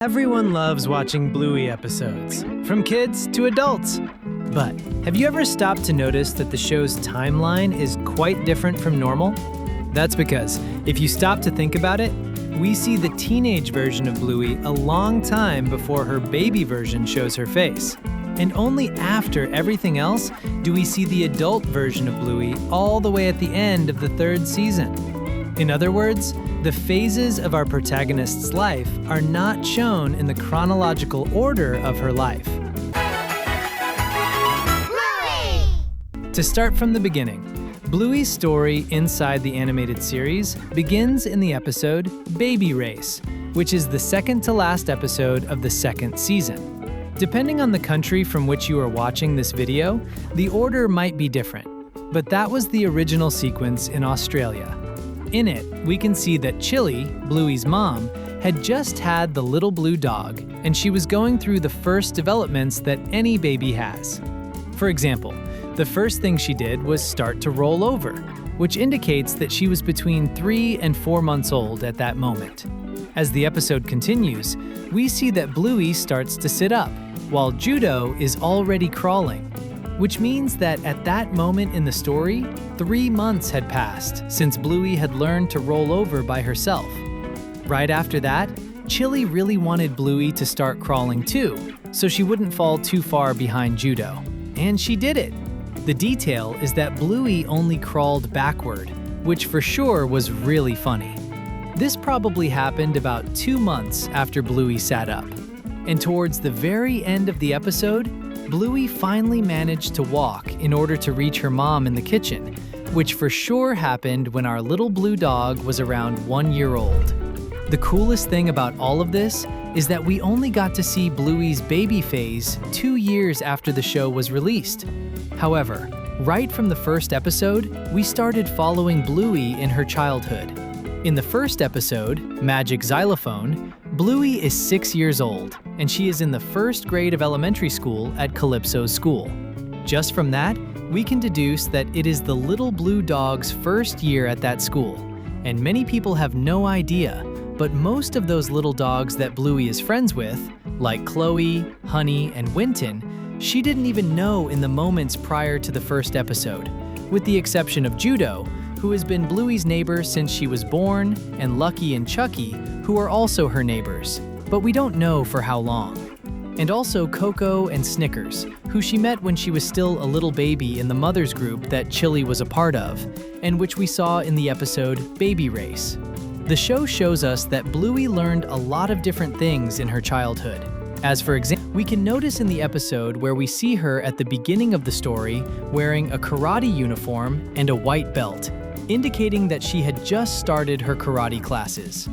Everyone loves watching Bluey episodes, from kids to adults. But have you ever stopped to notice that the show's timeline is quite different from normal? That's because, if you stop to think about it, we see the teenage version of Bluey a long time before her baby version shows her face. And only after everything else do we see the adult version of Bluey all the way at the end of the third season. In other words, the phases of our protagonist's life are not shown in the chronological order of her life. Bluey! To start from the beginning, Bluey's story inside the animated series begins in the episode Baby Race, which is the second to last episode of the second season. Depending on the country from which you are watching this video, the order might be different, but that was the original sequence in Australia. In it, we can see that Chili, Bluey's mom, had just had the little blue dog, and she was going through the first developments that any baby has. For example, the first thing she did was start to roll over, which indicates that she was between 3 and 4 months old at that moment. As the episode continues, we see that Bluey starts to sit up, while Judo is already crawling, which means that at that moment in the story, 3 months had passed since Bluey had learned to roll over by herself. Right after that, Chili really wanted Bluey to start crawling too, so she wouldn't fall too far behind Judo. And she did it. The detail is that Bluey only crawled backward, which for sure was really funny. This probably happened about 2 months after Bluey sat up. And towards the very end of the episode, Bluey finally managed to walk in order to reach her mom in the kitchen, which for sure happened when our little blue dog was around 1 year old. The coolest thing about all of this is that we only got to see Bluey's baby phase 2 years after the show was released. However, right from the first episode, we started following Bluey in her childhood. In the first episode, Magic Xylophone, Bluey is 6 years old, and she is in the first grade of elementary school at Calypso's school. Just from that, we can deduce that it is the little blue dog's first year at that school. And many people have no idea, but most of those little dogs that Bluey is friends with, like Chloe, Honey, and Winton, she didn't even know in the moments prior to the first episode, with the exception of Judo, who has been Bluey's neighbor since she was born, and Lucky and Chucky, who are also her neighbors, but we don't know for how long. And also Coco and Snickers, who she met when she was still a little baby in the mother's group that Chili was a part of, and which we saw in the episode Baby Race. The show shows us that Bluey learned a lot of different things in her childhood. As for example, we can notice in the episode where we see her at the beginning of the story wearing a karate uniform and a white belt, indicating that she had just started her karate classes.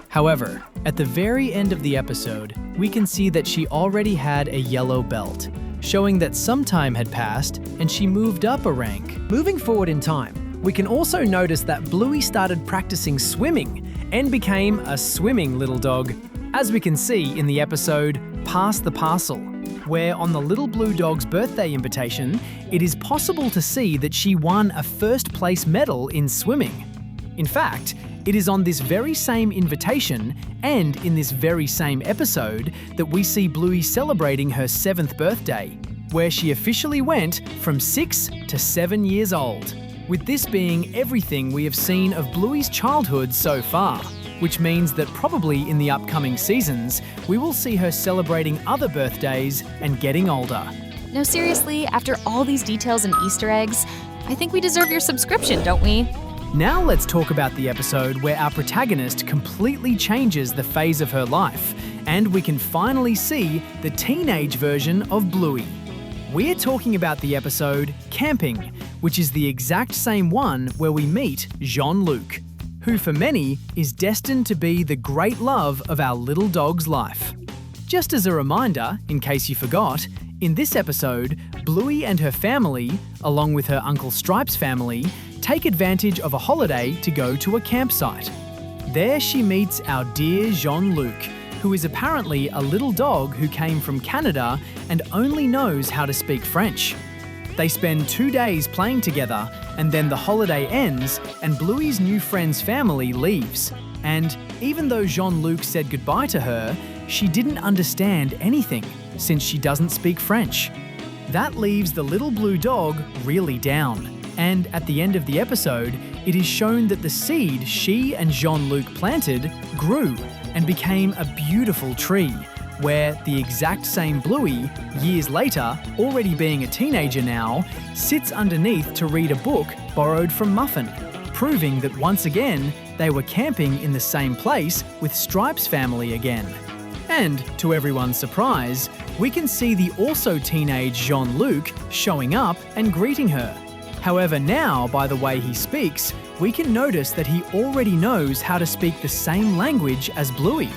However, at the very end of the episode, we can see that she already had a yellow belt, showing that some time had passed and she moved up a rank. Moving forward in time, we can also notice that Bluey started practicing swimming and became a swimming little dog, as we can see in the episode Pass the Parcel, where on the little blue dog's birthday invitation, it is possible to see that she won a first place medal in swimming. In fact, it is on this very same invitation and in this very same episode that we see Bluey celebrating her 7th birthday, where she officially went from 6 to 7 years old, with this being everything we have seen of Bluey's childhood so far, which means that probably in the upcoming seasons, we will see her celebrating other birthdays and getting older. No, seriously, after all these details and Easter eggs, I think we deserve your subscription, don't we? Now let's talk about the episode where our protagonist completely changes the phase of her life, and we can finally see the teenage version of Bluey. We're talking about the episode Camping, which is the exact same one where we meet Jean-Luc, who for many is destined to be the great love of our little dog's life. Just as a reminder, in case you forgot, in this episode, Bluey and her family, along with her Uncle Stripe's family, take advantage of a holiday to go to a campsite. There she meets our dear Jean-Luc, who is apparently a little dog who came from Canada and only knows how to speak French. They spend 2 days playing together, and then the holiday ends and Bluey's new friend's family leaves. And even though Jean-Luc said goodbye to her, she didn't understand anything since she doesn't speak French. That leaves the little blue dog really down. And at the end of the episode, it is shown that the seed she and Jean-Luc planted grew and became a beautiful tree, where the exact same Bluey, years later, already being a teenager now, sits underneath to read a book borrowed from Muffin, proving that once again, they were camping in the same place with Stripe's family again. And, to everyone's surprise, we can see the also teenage Jean-Luc showing up and greeting her. However, now, by the way he speaks, we can notice that he already knows how to speak the same language as Bluey.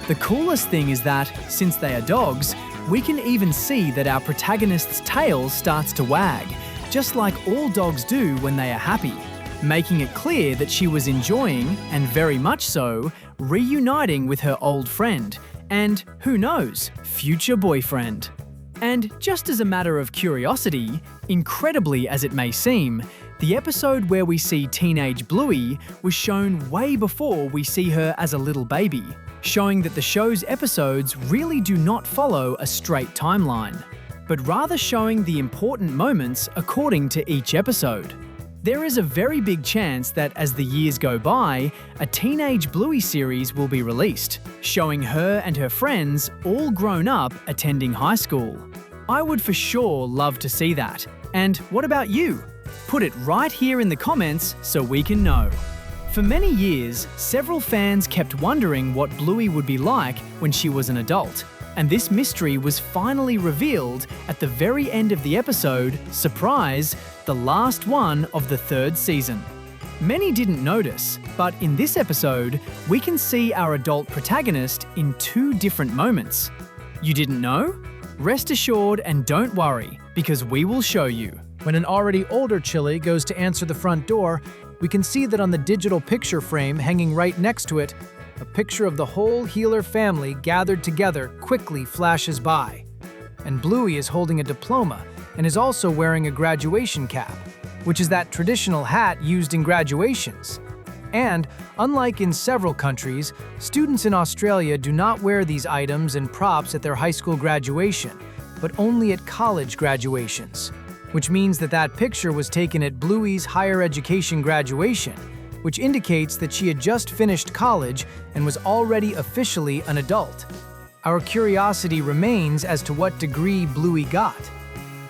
The coolest thing is that, since they are dogs, we can even see that our protagonist's tail starts to wag, just like all dogs do when they are happy, making it clear that she was enjoying, and very much so, reuniting with her old friend, and, who knows, future boyfriend. And just as a matter of curiosity, incredibly as it may seem, the episode where we see teenage Bluey was shown way before we see her as a little baby, showing that the show's episodes really do not follow a straight timeline, but rather showing the important moments according to each episode. There is a very big chance that as the years go by, a teenage Bluey series will be released, showing her and her friends all grown up attending high school. I would for sure love to see that. And what about you? Put it right here in the comments so we can know. For many years, several fans kept wondering what Bluey would be like when she was an adult, and this mystery was finally revealed at the very end of the episode, surprise, the last one of the 3rd season. Many didn't notice, but in this episode, we can see our adult protagonist in 2 different moments. You didn't know? Rest assured and don't worry, because we will show you. When an already older Chili goes to answer the front door, we can see that on the digital picture frame hanging right next to it, a picture of the whole Healer family gathered together quickly flashes by. And Bluey is holding a diploma and is also wearing a graduation cap, which is that traditional hat used in graduations. And, unlike in several countries, students in Australia do not wear these items and props at their high school graduation, but only at college graduations, which means that that picture was taken at Bluey's higher education graduation, which indicates that she had just finished college and was already officially an adult. Our curiosity remains as to what degree Bluey got.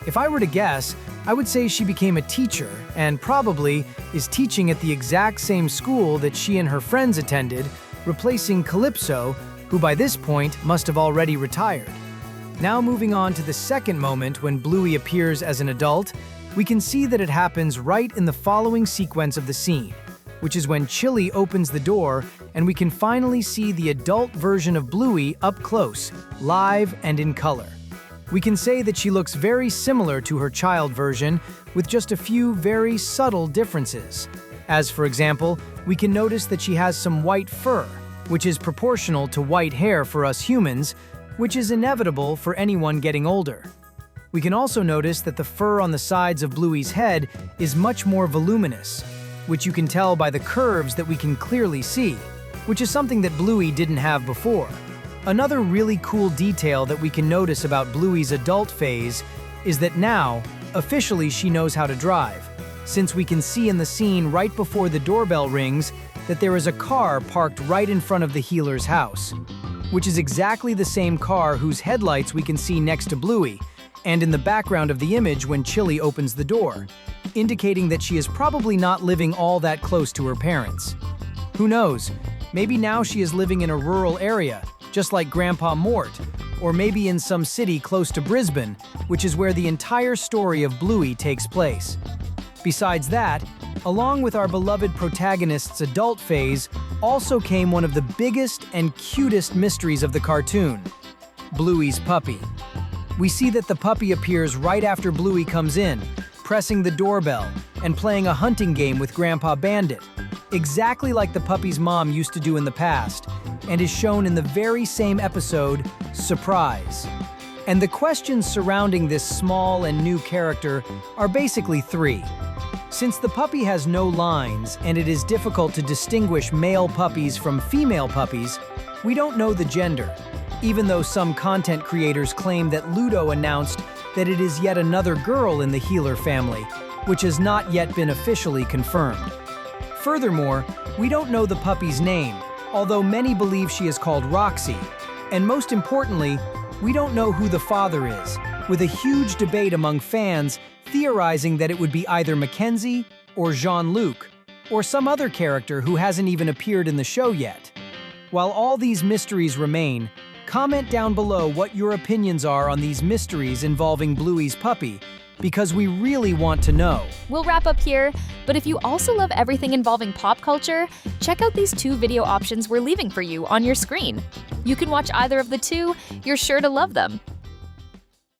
If I were to guess, I would say she became a teacher and probably is teaching at the exact same school that she and her friends attended, replacing Calypso, who by this point must have already retired. Now moving on to the second moment when Bluey appears as an adult, we can see that it happens right in the following sequence of the scene, which is when Chili opens the door and we can finally see the adult version of Bluey up close, live and in color. We can say that she looks very similar to her child version, with just a few very subtle differences. As for example, we can notice that she has some white fur, which is proportional to white hair for us humans, which is inevitable for anyone getting older. We can also notice that the fur on the sides of Bluey's head is much more voluminous, which you can tell by the curves that we can clearly see, which is something that Bluey didn't have before. Another really cool detail that we can notice about Bluey's adult phase is that now, officially she knows how to drive, since we can see in the scene right before the doorbell rings that there is a car parked right in front of the Healer's house, which is exactly the same car whose headlights we can see next to Bluey, and in the background of the image when Chili opens the door, indicating that she is probably not living all that close to her parents. Who knows, maybe now she is living in a rural area, just like Grandpa Mort, or maybe in some city close to Brisbane, which is where the entire story of Bluey takes place. Besides that, along with our beloved protagonist's adult phase, also came one of the biggest and cutest mysteries of the cartoon, Bluey's puppy. We see that the puppy appears right after Bluey comes in, pressing the doorbell and playing a hunting game with Grandpa Bandit, exactly like the puppy's mom used to do in the past, and is shown in the very same episode, Surprise. And the questions surrounding this small and new character are basically 3. Since the puppy has no lines and it is difficult to distinguish male puppies from female puppies, we don't know the gender. even though some content creators claim that Ludo announced that it is yet another girl in the Healer family, which has not yet been officially confirmed. Furthermore, we don't know the puppy's name, although many believe she is called Roxy. And most importantly, we don't know who the father is, with a huge debate among fans theorizing that it would be either Mackenzie or Jean-Luc, or some other character who hasn't even appeared in the show yet. While all these mysteries remain, comment down below what your opinions are on these mysteries involving Bluey's puppy, because we really want to know. We'll wrap up here, but if you also love everything involving pop culture, check out these 2 video options we're leaving for you on your screen. You can watch either of the 2, you're sure to love them.